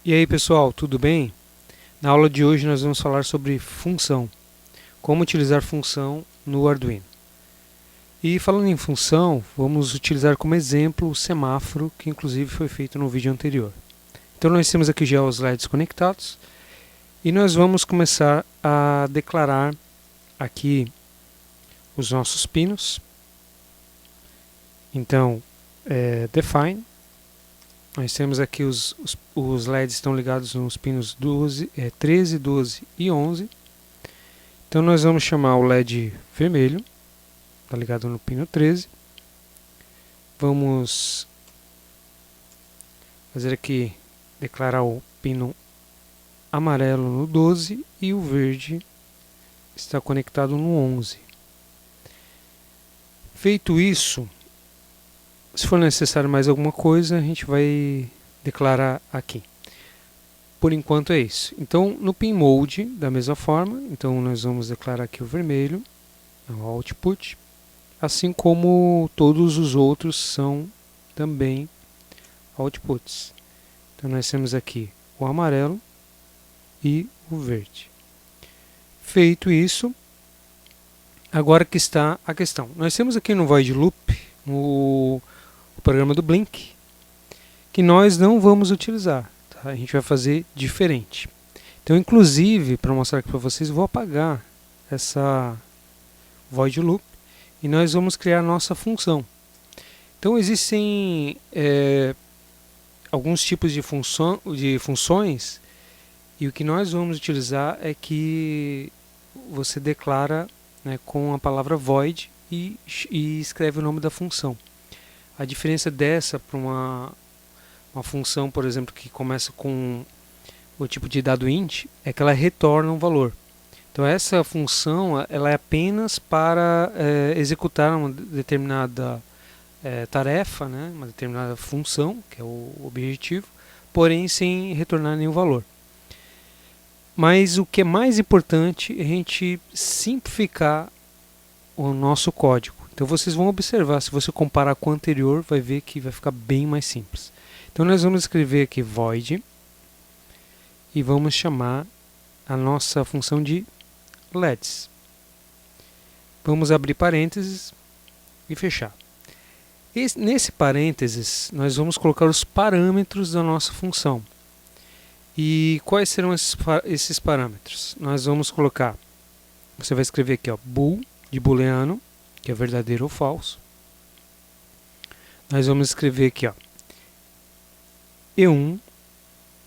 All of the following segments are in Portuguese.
E aí pessoal, tudo bem? Na aula de hoje nós vamos falar sobre função, como utilizar função no Arduino. E falando em função, vamos utilizar como exemplo o semáforo, que inclusive foi feito no vídeo anterior. Então nós temos aqui já os LEDs conectados e nós vamos começar a declarar aqui os nossos pinos. Então, define. Nós temos aqui os LEDs estão ligados nos pinos 13, 12 e 11. Então nós vamos chamar o LED vermelho, está ligado no pino 13. Vamos fazer aqui, declarar o pino amarelo no 12 e o verde está conectado no 11. Feito isso, se for necessário mais alguma coisa, a gente vai declarar aqui. Por enquanto é isso. Então, no pin mode, da mesma forma, então nós vamos declarar aqui o vermelho, o output, assim como todos os outros são também outputs. Então nós temos aqui o amarelo e o verde. Feito isso, agora que está a questão. Nós temos aqui no Void Loop, o programa do Blink, que nós não vamos utilizar. Tá? A gente vai fazer diferente. Então, inclusive, para mostrar aqui para vocês, vou apagar essa Void Loop e nós vamos criar a nossa função. Então, existem alguns tipos de funções e o que nós vamos utilizar é que você declara, né, com a palavra void e escreve o nome da função. A diferença dessa para uma função, por exemplo, que começa com o tipo de dado int, é que ela retorna um valor. Então essa função ela é apenas para executar uma determinada tarefa, né, uma determinada função, que é o objetivo, porém sem retornar nenhum valor. Mas o que é mais importante é a gente simplificar o nosso código. Então vocês vão observar, se você comparar com o anterior, vai ver que vai ficar bem mais simples. Então nós vamos escrever aqui void e vamos chamar a nossa função de LEDs. Vamos abrir parênteses e fechar. Nesse parênteses nós vamos colocar os parâmetros da nossa função. E quais serão esses parâmetros? Nós vamos colocar, você vai escrever aqui, ó, bool, de booleano, que é verdadeiro ou falso. Nós vamos escrever aqui, ó, E1,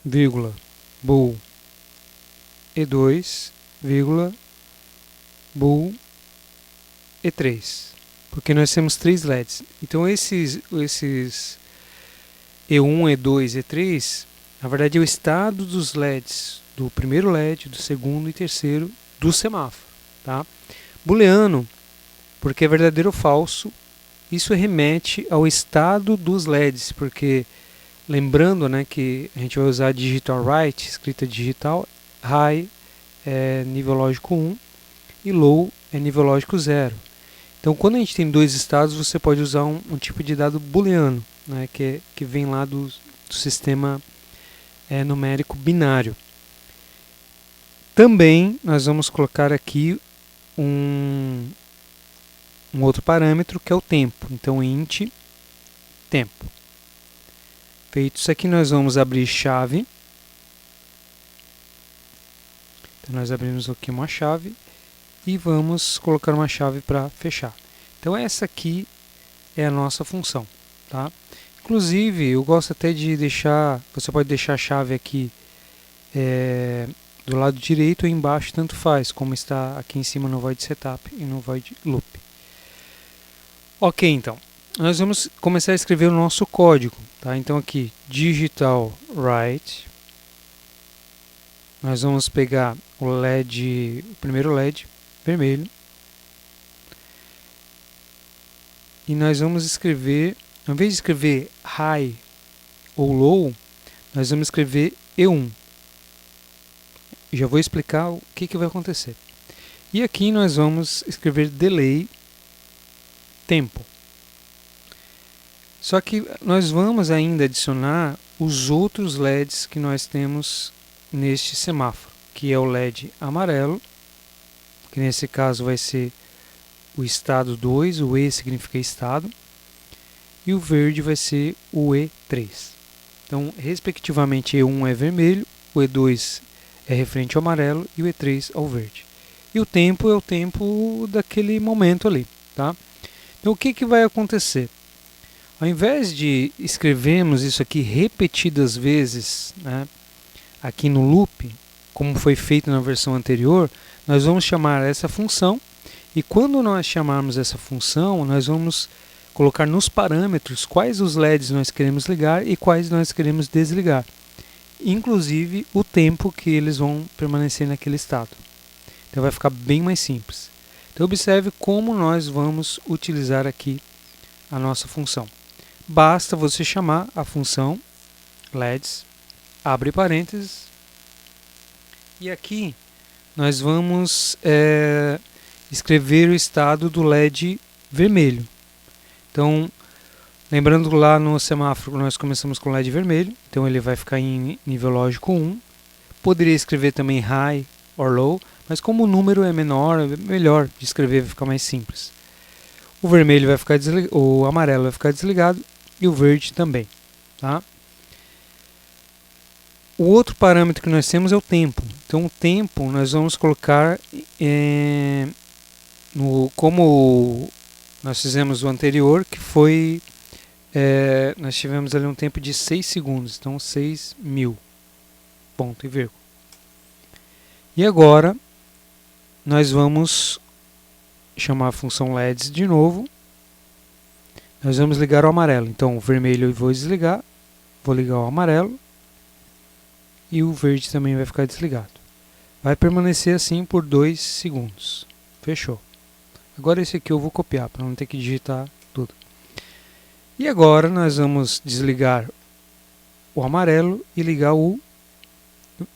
vírgula, bool, E2, vírgula, bool, E3. Porque nós temos 3 LEDs. Então esses E1, E2, E3, na verdade é o estado dos LEDs, do primeiro LED, do segundo e terceiro do semáforo. Tá? Booleano, porque é verdadeiro ou falso, isso remete ao estado dos LEDs, porque lembrando, né, que a gente vai usar digital right, escrita digital, high é nível lógico 1 e low é nível lógico 0. Então quando a gente tem dois estados, você pode usar um tipo de dado booleano, né, que vem lá do sistema numérico binário. Também nós vamos colocar aqui um outro parâmetro que é o tempo. Então int tempo. Feito isso aqui, nós vamos abrir chave. Então nós abrimos aqui uma chave e vamos colocar uma chave para fechar. Então essa aqui é a nossa função, tá? Inclusive eu gosto até de deixar, você pode deixar a chave aqui do lado direito ou embaixo, tanto faz, como está aqui em cima no void setup e no void loop. Ok, então, nós vamos começar a escrever o nosso código. Tá? Então aqui, digital write, nós vamos pegar o LED, o primeiro LED vermelho, e nós vamos escrever, ao invés de escrever high ou low, nós vamos escrever E1. Já vou explicar o que vai acontecer. E aqui nós vamos escrever delay tempo. Só que nós vamos ainda adicionar os outros LEDs que nós temos neste semáforo, que é o LED amarelo, que nesse caso vai ser o estado 2, o E significa estado, e o verde vai ser o E3. Então, respectivamente, E1 é vermelho, o E2 é referente ao amarelo e o E3 ao verde. E o tempo é o tempo daquele momento ali, tá? Então, o que vai acontecer? Ao invés de escrevermos isso aqui repetidas vezes, né, aqui no loop, como foi feito na versão anterior, nós vamos chamar essa função, e quando nós chamarmos essa função, nós vamos colocar nos parâmetros quais os LEDs nós queremos ligar e quais nós queremos desligar, inclusive o tempo que eles vão permanecer naquele estado. Então vai ficar bem mais simples. Então observe como nós vamos utilizar aqui a nossa função. Basta você chamar a função LEDs, abre parênteses, e aqui nós vamos escrever o estado do LED vermelho. Então, lembrando lá no semáforo nós começamos com LED vermelho, então ele vai ficar em nível lógico 1. Poderia escrever também high or low, mas como o número é menor, é melhor de escrever, vai ficar mais simples. O vermelho vai ficar desligado, o amarelo vai ficar desligado e o verde também, tá? O outro parâmetro que nós temos é o tempo. Então o tempo nós vamos colocar como nós fizemos o anterior, que foi nós tivemos ali um tempo de 6 segundos, então 6.000, ponto e vírgula. E agora nós vamos chamar a função LEDs de novo. Nós vamos ligar o amarelo, então o vermelho eu vou desligar, vou ligar o amarelo e o verde também vai ficar desligado. Vai permanecer assim por 2 segundos. Fechou. Agora esse aqui eu vou copiar para não ter que digitar tudo. E agora nós vamos desligar o amarelo e ligar o...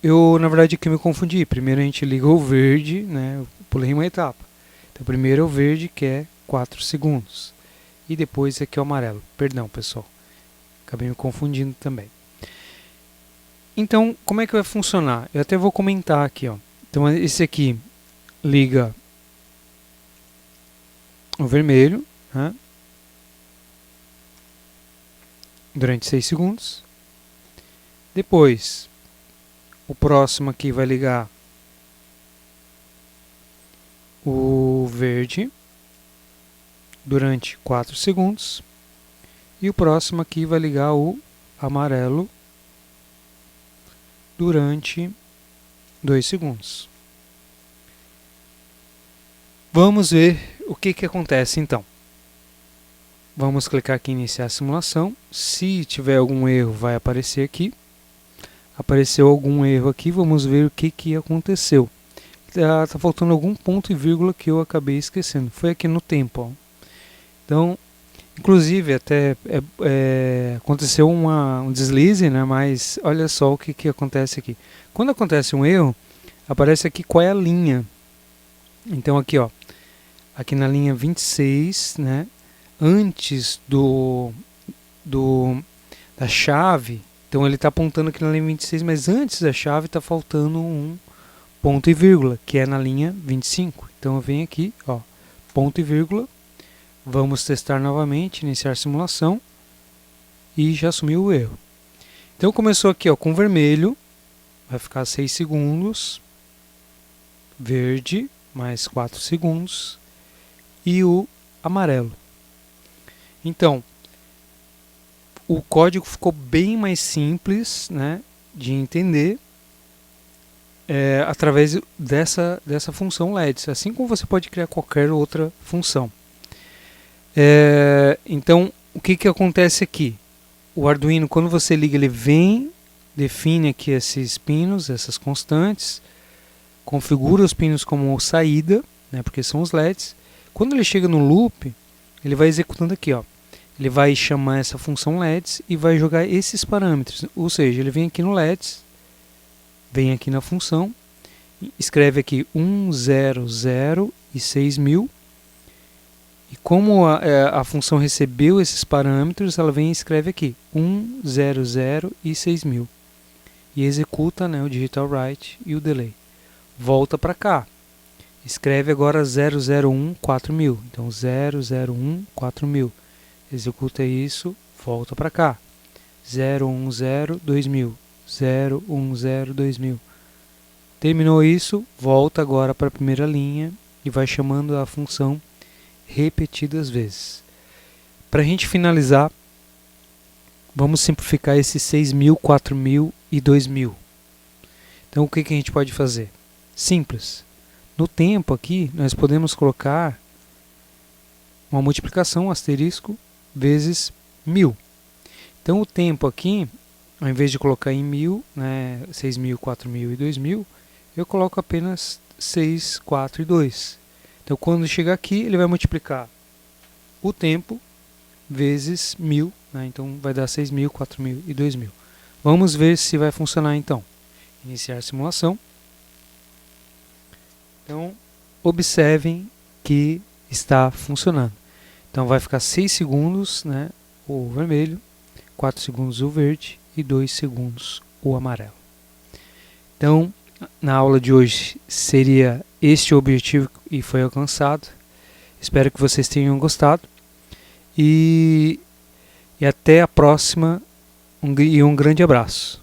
Eu, na verdade, aqui me confundi. Primeiro a gente liga o verde, né? Eu pulei uma etapa. Então primeiro é o verde, que é 4 segundos. E depois aqui é o amarelo. Perdão, pessoal. Acabei me confundindo também. Então, como é que vai funcionar? Eu até vou comentar aqui, ó. Então esse aqui liga o vermelho, né, durante 6 segundos. Depois, o próximo aqui vai ligar o verde durante 4 segundos. E o próximo aqui vai ligar o amarelo durante 2 segundos. Vamos ver o que acontece então. Vamos clicar aqui em iniciar a simulação. Se tiver algum erro, vai aparecer aqui. Apareceu algum erro aqui, vamos ver o que aconteceu. Tá faltando algum ponto e vírgula que eu acabei esquecendo. Foi aqui no tempo, ó. Então, inclusive até aconteceu um deslize, né? Mas olha só o que acontece aqui. Quando acontece um erro, aparece aqui qual é a linha. Então aqui, ó, aqui na linha 26, né? Antes da chave, então ele está apontando aqui na linha 26, mas antes da chave está faltando um ponto e vírgula, que é na linha 25. Então eu venho aqui, ó, ponto e vírgula, vamos testar novamente, iniciar a simulação, e já assumiu o erro. Então começou aqui, ó, com vermelho, vai ficar 6 segundos, verde, mais 4 segundos, e o amarelo. Então, o código ficou bem mais simples, né, de entender através dessa função LEDs, assim como você pode criar qualquer outra função. Então, o que acontece aqui? O Arduino, quando você liga, ele vem, define aqui esses pinos, essas constantes, configura os pinos como saída, né, porque são os LEDs. Quando ele chega no loop, ele vai executando aqui, ó. Ele vai chamar essa função LEDs e vai jogar esses parâmetros. Ou seja, ele vem aqui no LEDs, vem aqui na função, escreve aqui 1, 0, 0 e 6.000 E como a função recebeu esses parâmetros, ela vem e escreve aqui 1, 0, 0 e 6000. E executa, né, o digital write e o delay. Volta para cá. Escreve agora 001 4000. Então 001 4000. Executa isso, volta para cá. 010 2000. 010 2000. Terminou isso, volta agora para a primeira linha e vai chamando a função repetidas vezes. Para a gente finalizar, vamos simplificar esses 6000, 4000 e 2000. Então o que a gente pode fazer? Simples. No tempo aqui, nós podemos colocar uma multiplicação, asterisco, vezes 1000. Então o tempo aqui, ao invés de colocar em 1000, né, 6000, 4000 e 2000, eu coloco apenas 6, 4 e 2. Então quando chegar aqui, ele vai multiplicar o tempo vezes 1000, né, então vai dar 6000, 4000 e 2000. Vamos ver se vai funcionar então. Iniciar a simulação. Então, observem que está funcionando. Então vai ficar 6 segundos, né, o vermelho, 4 segundos o verde e 2 segundos o amarelo. Então, na aula de hoje seria este o objetivo e foi alcançado. Espero que vocês tenham gostado. E até a próxima. Um grande abraço.